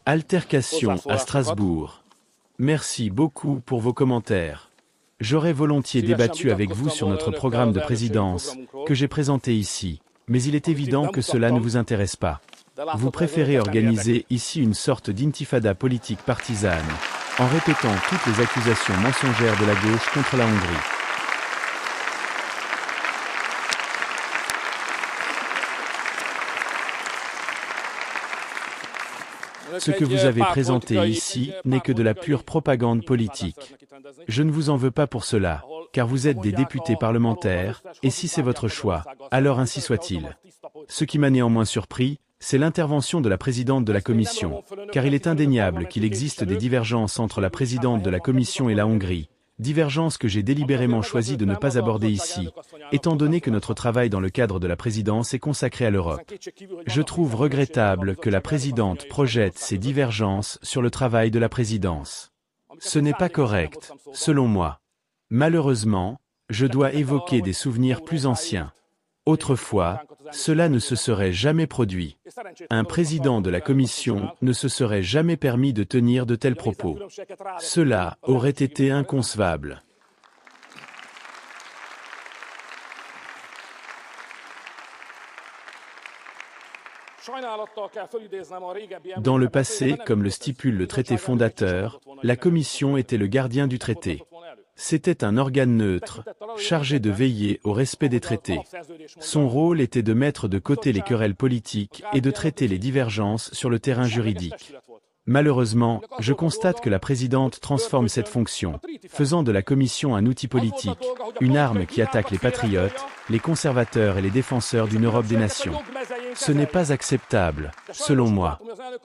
Altercation à Strasbourg. Merci beaucoup pour vos commentaires. J'aurais volontiers débattu avec vous sur notre programme de présidence, que j'ai présenté ici, mais il est évident que cela ne vous intéresse pas. Vous préférez organiser ici une sorte d'intifada politique partisane, en répétant toutes les accusations mensongères de la gauche contre la Hongrie. Ce que vous avez présenté ici n'est que de la pure propagande politique. Je ne vous en veux pas pour cela, car vous êtes des députés parlementaires, et si c'est votre choix, alors ainsi soit-il. Ce qui m'a néanmoins surpris, c'est l'intervention de la présidente de la Commission, car il est indéniable qu'il existe des divergences entre la présidente de la Commission et la Hongrie, divergences que j'ai délibérément choisi de ne pas aborder ici, étant donné que notre travail dans le cadre de la présidence est consacré à l'Europe. Je trouve regrettable que la présidente projette ces divergences sur le travail de la présidence. Ce n'est pas correct, selon moi. Malheureusement, je dois évoquer des souvenirs plus anciens. Autrefois, cela ne se serait jamais produit. Un président de la Commission ne se serait jamais permis de tenir de tels propos. Cela aurait été inconcevable. Dans le passé, comme le stipule le traité fondateur, la Commission était le gardien du traité. C'était un organe neutre, chargé de veiller au respect des traités. Son rôle était de mettre de côté les querelles politiques et de traiter les divergences sur le terrain juridique. Malheureusement, je constate que la présidente transforme cette fonction, faisant de la Commission un outil politique, une arme qui attaque les patriotes, les conservateurs et les défenseurs d'une Europe des nations. Ce n'est pas acceptable, selon moi.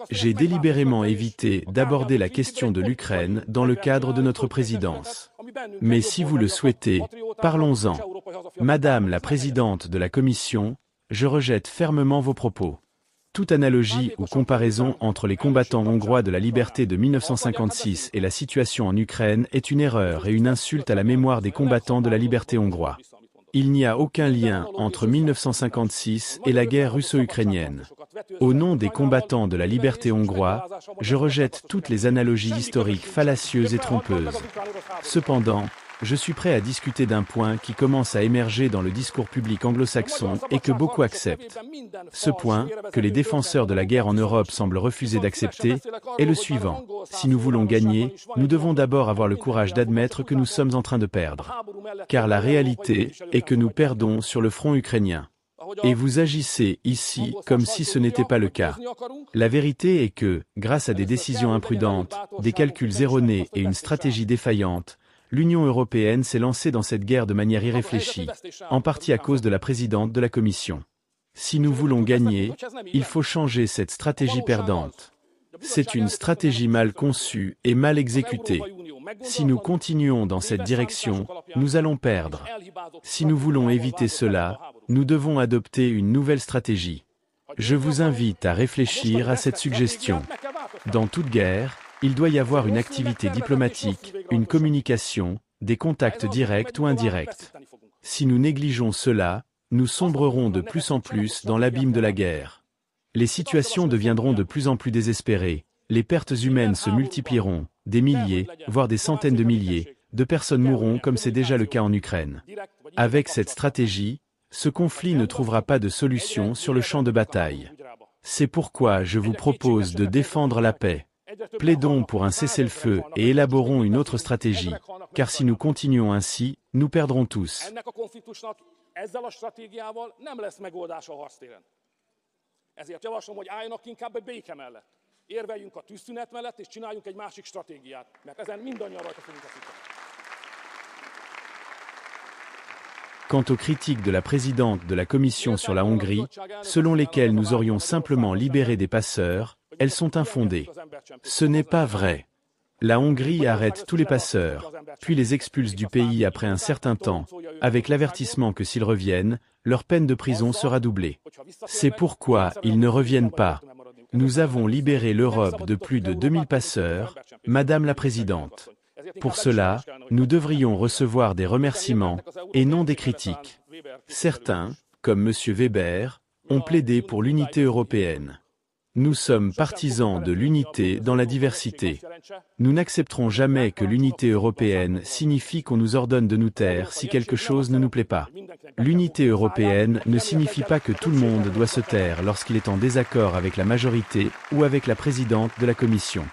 J'ai délibérément évité d'aborder la question de l'Ukraine dans le cadre de notre présidence. Mais si vous le souhaitez, parlons-en. Madame la présidente de la Commission, je rejette fermement vos propos. Toute analogie ou comparaison entre les combattants hongrois de la liberté de 1956 et la situation en Ukraine est une erreur et une insulte à la mémoire des combattants de la liberté hongrois. Il n'y a aucun lien entre 1956 et la guerre russo-ukrainienne. Au nom des combattants de la liberté hongrois, je rejette toutes les analogies historiques fallacieuses et trompeuses. Cependant, je suis prêt à discuter d'un point qui commence à émerger dans le discours public anglo-saxon et que beaucoup acceptent. Ce point, que les défenseurs de la guerre en Europe semblent refuser d'accepter, est le suivant. Si nous voulons gagner, nous devons d'abord avoir le courage d'admettre que nous sommes en train de perdre. Car la réalité est que nous perdons sur le front ukrainien. Et vous agissez ici comme si ce n'était pas le cas. La vérité est que, grâce à des décisions imprudentes, des calculs erronés et une stratégie défaillante, l'Union européenne s'est lancée dans cette guerre de manière irréfléchie, en partie à cause de la présidente de la Commission. Si nous voulons gagner, il faut changer cette stratégie perdante. C'est une stratégie mal conçue et mal exécutée. Si nous continuons dans cette direction, nous allons perdre. Si nous voulons éviter cela, nous devons adopter une nouvelle stratégie. Je vous invite à réfléchir à cette suggestion. Dans toute guerre, il doit y avoir une activité diplomatique, une communication, des contacts directs ou indirects. Si nous négligeons cela, nous sombrerons de plus en plus dans l'abîme de la guerre. Les situations deviendront de plus en plus désespérées, les pertes humaines se multiplieront, des milliers, voire des centaines de milliers, de personnes mourront comme c'est déjà le cas en Ukraine. Avec cette stratégie, ce conflit ne trouvera pas de solution sur le champ de bataille. C'est pourquoi je vous propose de défendre la paix. Plaidons pour un cessez-le-feu et élaborons une autre stratégie, car si nous continuons ainsi, nous perdrons tous. Quant aux critiques de la présidente de la Commission sur la Hongrie, selon lesquelles nous aurions simplement libéré des passeurs, elles sont infondées. Ce n'est pas vrai. La Hongrie arrête tous les passeurs, puis les expulse du pays après un certain temps, avec l'avertissement que s'ils reviennent, leur peine de prison sera doublée. C'est pourquoi ils ne reviennent pas. Nous avons libéré l'Europe de plus de 2000 passeurs, Madame la Présidente. Pour cela, nous devrions recevoir des remerciements, et non des critiques. Certains, comme M. Weber, ont plaidé pour l'unité européenne. Nous sommes partisans de l'unité dans la diversité. Nous n'accepterons jamais que l'unité européenne signifie qu'on nous ordonne de nous taire si quelque chose ne nous plaît pas. L'unité européenne ne signifie pas que tout le monde doit se taire lorsqu'il est en désaccord avec la majorité ou avec la présidente de la Commission.